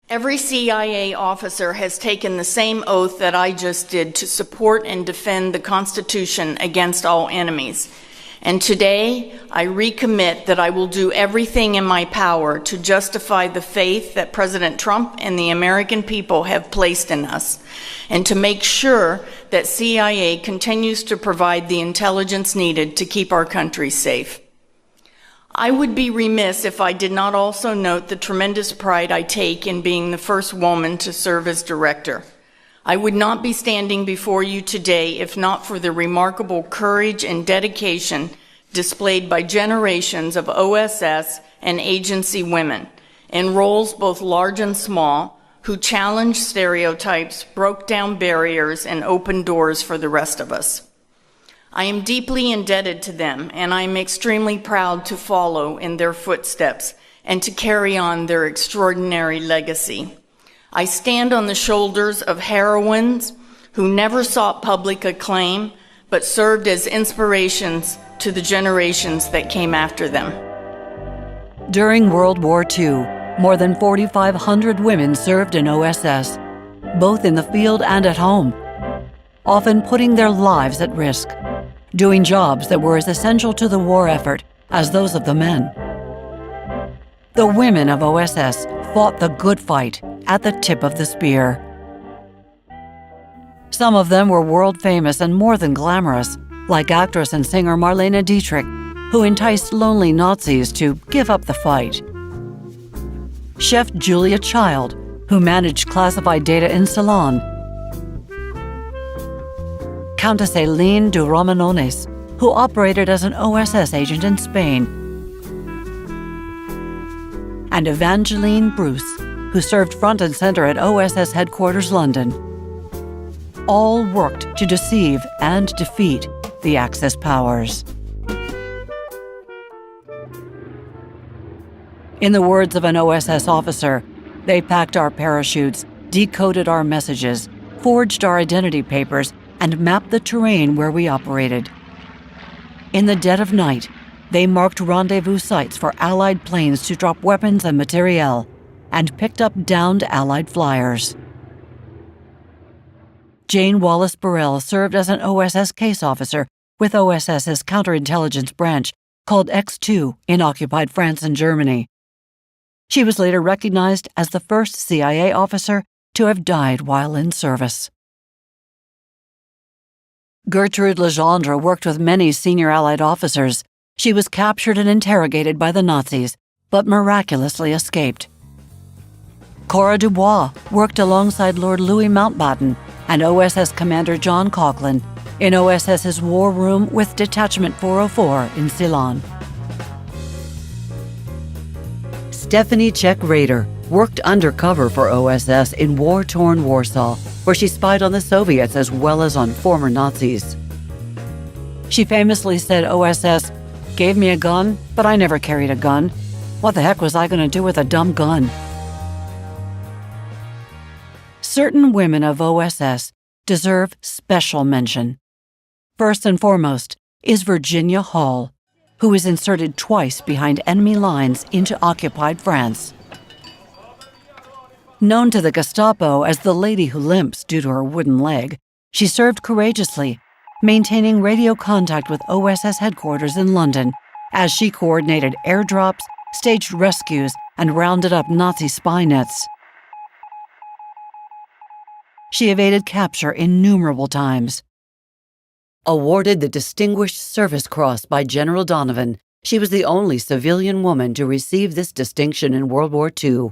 Every CIA officer has taken the same oath that I just did to support and defend the Constitution against all enemies. And today, I recommit that I will do everything in my power to justify the faith that President Trump and the American people have placed in us, and to make sure that CIA continues to provide the intelligence needed to keep our country safe. I would be remiss if I did not also note the tremendous pride I take in being the first woman to serve as director. I would not be standing before you today if not for the remarkable courage and dedication displayed by generations of OSS and agency women in roles both large and small, who challenged stereotypes, broke down barriers, and opened doors for the rest of us. I am deeply indebted to them, and I am extremely proud to follow in their footsteps and to carry on their extraordinary legacy. I stand on the shoulders of heroines who never sought public acclaim, but served as inspirations to the generations that came after them. During World War II, more than 4,500 women served in OSS, both in the field and at home, often putting their lives at risk, doing jobs that were as essential to the war effort as those of the men. The women of OSS fought the good fight at the tip of the spear. Some of them were world famous and more than glamorous, like actress and singer Marlene Dietrich, who enticed lonely Nazis to give up the fight. Chef Julia Child, who managed classified data in Ceylon. Countess Eileen de Romanones, who operated as an OSS agent in Spain. And Evangeline Bruce, who served front and center at OSS headquarters London. All worked to deceive and defeat the Axis powers. In the words of an OSS officer, they packed our parachutes, decoded our messages, forged our identity papers, and mapped the terrain where we operated. In the dead of night, they marked rendezvous sites for Allied planes to drop weapons and materiel, and picked up downed Allied flyers. Jane Wallace Burrell served as an OSS case officer with OSS's counterintelligence branch called X2 in occupied France and Germany. She was later recognized as the first CIA officer to have died while in service. Gertrude Legendre worked with many senior Allied officers. She was captured and interrogated by the Nazis, but miraculously escaped. Cora Dubois worked alongside Lord Louis Mountbatten and OSS Commander John Coughlin in OSS's war room with Detachment 404 in Ceylon. Stephanie Czech-Rader worked undercover for OSS in war-torn Warsaw, where she spied on the Soviets as well as on former Nazis. She famously said OSS gave me a gun, but I never carried a gun. What the heck was I going to do with a dumb gun? Certain women of OSS deserve special mention. First and foremost is Virginia Hall, who was inserted twice behind enemy lines into occupied France. Known to the Gestapo as the lady who limps due to her wooden leg, she served courageously, maintaining radio contact with OSS headquarters in London as she coordinated airdrops, staged rescues, and rounded up Nazi spy nets. She evaded capture innumerable times. Awarded the Distinguished Service Cross by General Donovan, she was the only civilian woman to receive this distinction in World War II.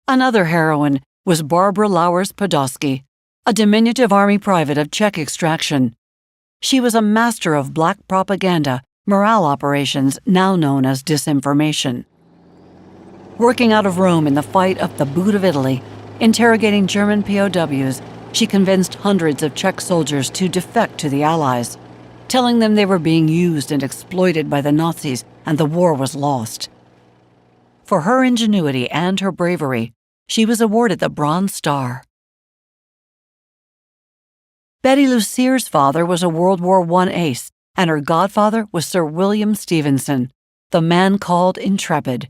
Another heroine was Barbara Lauers-Podolsky, a diminutive army private of Czech extraction. She was a master of black propaganda, morale operations now known as disinformation. Working out of Rome in the fight up the boot of Italy, interrogating German POWs, she convinced hundreds of Czech soldiers to defect to the Allies, telling them they were being used and exploited by the Nazis and the war was lost. For her ingenuity and her bravery, she was awarded the Bronze Star. Betty Lucier's father was a World War I ace, and her godfather was Sir William Stevenson, the man called Intrepid.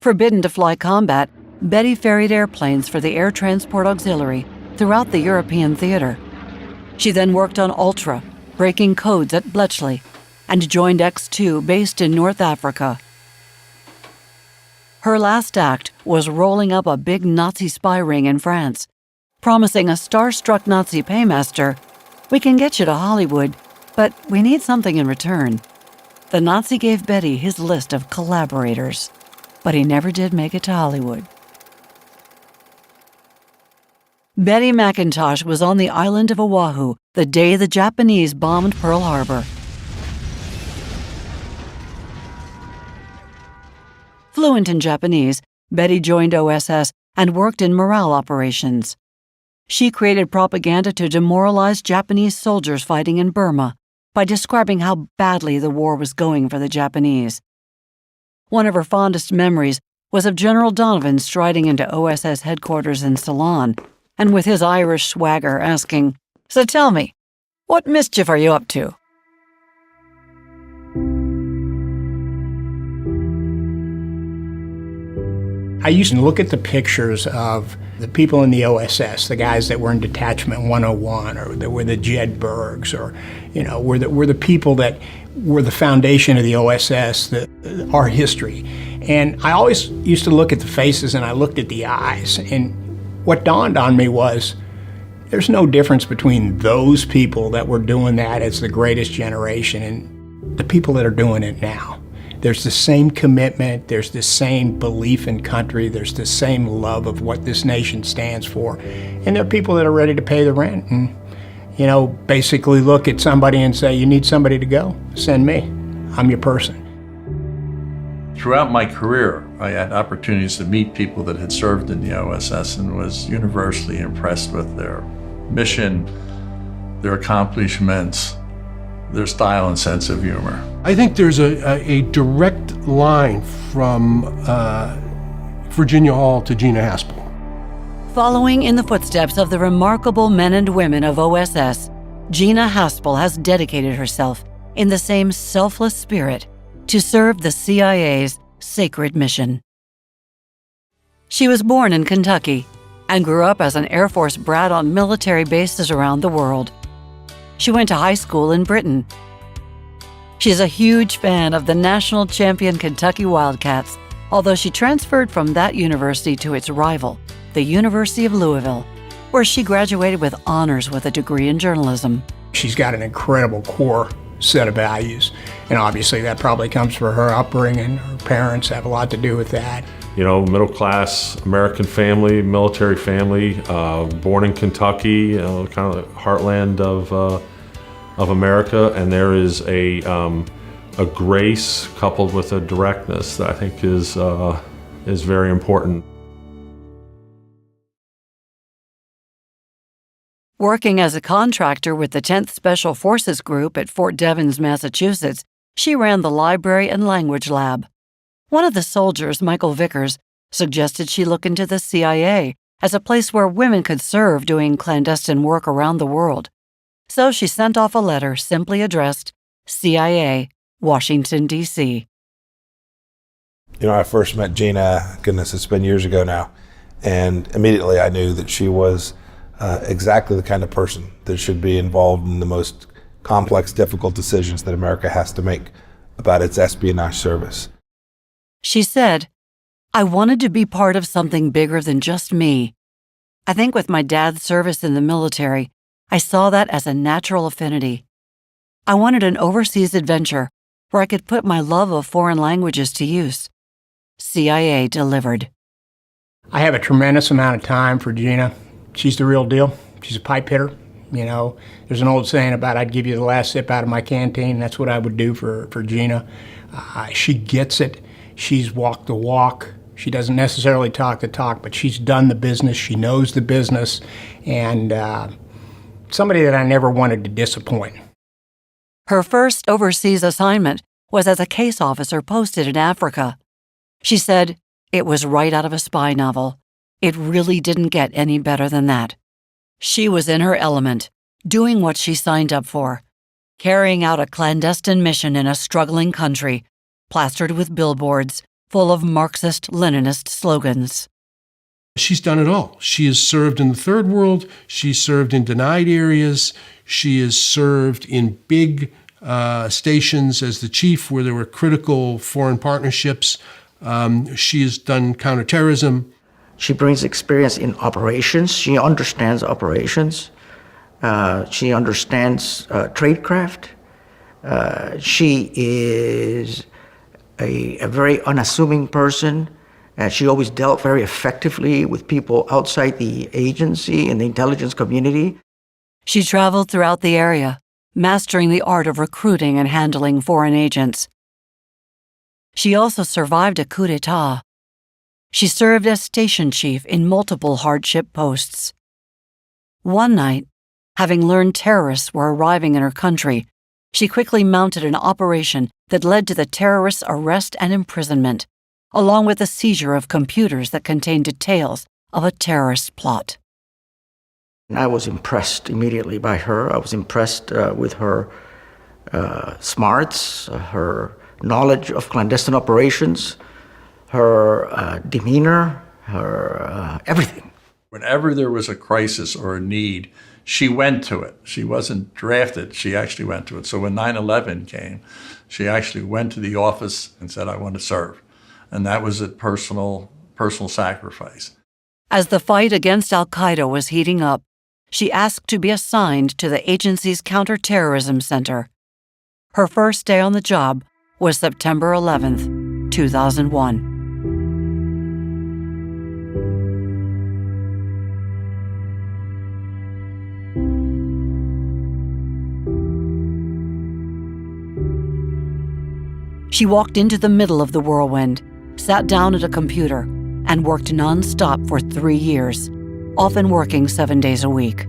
Forbidden to fly combat, Betty ferried airplanes for the Air Transport Auxiliary throughout the European theater. She then worked on Ultra, breaking codes at Bletchley, and joined X2 based in North Africa. Her last act was rolling up a big Nazi spy ring in France, promising a star-struck Nazi paymaster, "We can get you to Hollywood, but we need something in return." The Nazi gave Betty his list of collaborators, but he never did make it to Hollywood. Betty McIntosh was on the island of Oahu the day the Japanese bombed Pearl Harbor. Fluent in Japanese, Betty joined OSS and worked in morale operations. She created propaganda to demoralize Japanese soldiers fighting in Burma by describing how badly the war was going for the Japanese. One of her fondest memories was of General Donovan striding into OSS headquarters in Ceylon, and with his Irish swagger asking, "So tell me, what mischief are you up to?" I used to look at the pictures of the people in the OSS, the guys that were in Detachment 101, or that were the Jedburghs, or were the people that were the foundation of the OSS, our history. And I always used to look at the faces and I looked at the eyes. And what dawned on me was there's no difference between those people that were doing that as the greatest generation and the people that are doing it now. There's the same commitment, there's the same belief in country, there's the same love of what this nation stands for. And there are people that are ready to pay the rent and, basically look at somebody and say, "You need somebody to go? Send me. I'm your person." Throughout my career, I had opportunities to meet people that had served in the OSS and was universally impressed with their mission, their accomplishments, their style and sense of humor. I think there's a direct line from Virginia Hall to Gina Haspel. Following in the footsteps of the remarkable men and women of OSS, Gina Haspel has dedicated herself in the same selfless spirit to serve the CIA's sacred mission. She was born in Kentucky and grew up as an Air Force brat on military bases around the world. She went to high school in Britain. She's a huge fan of the national champion Kentucky Wildcats, although she transferred from that university to its rival, the University of Louisville, where she graduated with honors with a degree in journalism. She's got an incredible core set of values, and obviously that probably comes from her upbringing. Her parents have a lot to do with that. Middle class American family, military family, born in Kentucky, kind of heartland of America, and there is a grace coupled with a directness that I think is very important. Working as a contractor with the 10th Special Forces Group at Fort Devens, Massachusetts, she ran the library and language lab. One of the soldiers, Michael Vickers, suggested she look into the CIA as a place where women could serve doing clandestine work around the world. So she sent off a letter simply addressed CIA, Washington, D.C. I first met Gina, goodness, it's been years ago now, and immediately I knew that she was exactly the kind of person that should be involved in the most complex, difficult decisions that America has to make about its espionage service. She said, "I wanted to be part of something bigger than just me. I think with my dad's service in the military, I saw that as a natural affinity. I wanted an overseas adventure where I could put my love of foreign languages to use." CIA delivered. I have a tremendous amount of time for Gina. She's the real deal. She's a pipe hitter. There's an old saying about I'd give you the last sip out of my canteen. That's what I would do for Gina. She gets it. She's walked the walk. She doesn't necessarily talk the talk, but she's done the business. She knows the business, and somebody that I never wanted to disappoint. Her first overseas assignment was as a case officer posted in Africa. She said, "It was right out of a spy novel. It really didn't get any better than that." She was in her element, doing what she signed up for, carrying out a clandestine mission in a struggling country, plastered with billboards full of Marxist-Leninist slogans. She's done it all. She has served in the third world. She's served in denied areas. She has served in big stations as the chief where there were critical foreign partnerships. She has done counterterrorism. She brings experience in operations. She understands operations. She understands tradecraft. She is a very unassuming person. She always dealt very effectively with people outside the agency and the intelligence community. She traveled throughout the area, mastering the art of recruiting and handling foreign agents. She also survived a coup d'etat. She served as station chief in multiple hardship posts. One night, having learned terrorists were arriving in her country, she quickly mounted an operation that led to the terrorists' arrest and imprisonment, along with the seizure of computers that contained details of a terrorist plot. I was impressed immediately by her. I was impressed with her smarts, her knowledge of clandestine operations, her demeanor, her everything. Whenever there was a crisis or a need, she went to it. She wasn't drafted, she actually went to it. So when 9/11 came, she actually went to the office and said, I want to serve. And that was a personal sacrifice. As the fight against Al-Qaeda was heating up, she asked to be assigned to the agency's counterterrorism center. Her first day on the job was September 11th, 2001. She walked into the middle of the whirlwind, sat down at a computer, and worked nonstop for 3 years, often working 7 days a week.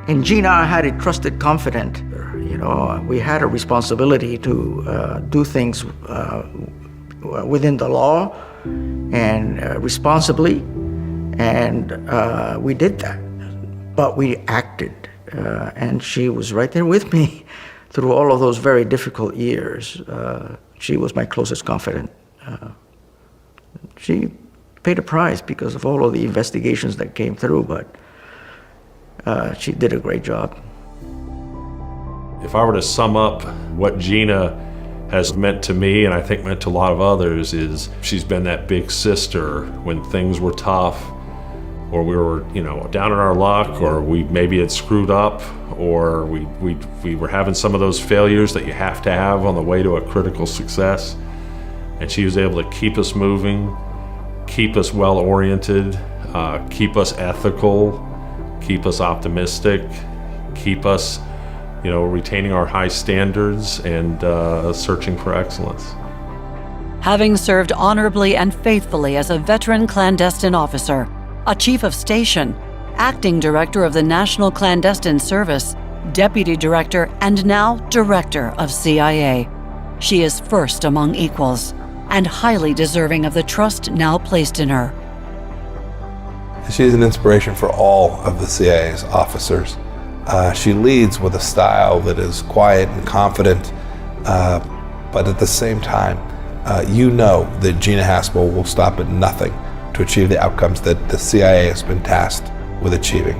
And Gina, I had a trusted confidant. You know, we had a responsibility to do things within the law and responsibly, and we did that. But we acted, and she was right there with me through all of those very difficult years. She was my closest confidant. She paid a price because of all of the investigations that came through, but she did a great job. If I were to sum up what Gina has meant to me, and I think meant to a lot of others, is she's been that big sister when things were tough, or we were, down in our luck, or we maybe had screwed up, or we were having some of those failures that you have to have on the way to a critical success. And she was able to keep us moving, keep us well-oriented, keep us ethical, keep us optimistic, keep us, retaining our high standards and searching for excellence. Having served honorably and faithfully as a veteran clandestine officer, a chief of station, acting director of the National Clandestine Service, deputy director, and now director of CIA, she is first among equals and highly deserving of the trust now placed in her. She's an inspiration for all of the CIA's officers. She leads with a style that is quiet and confident, but at the same time, that Gina Haspel will stop at nothing to achieve the outcomes that the CIA has been tasked with achieving.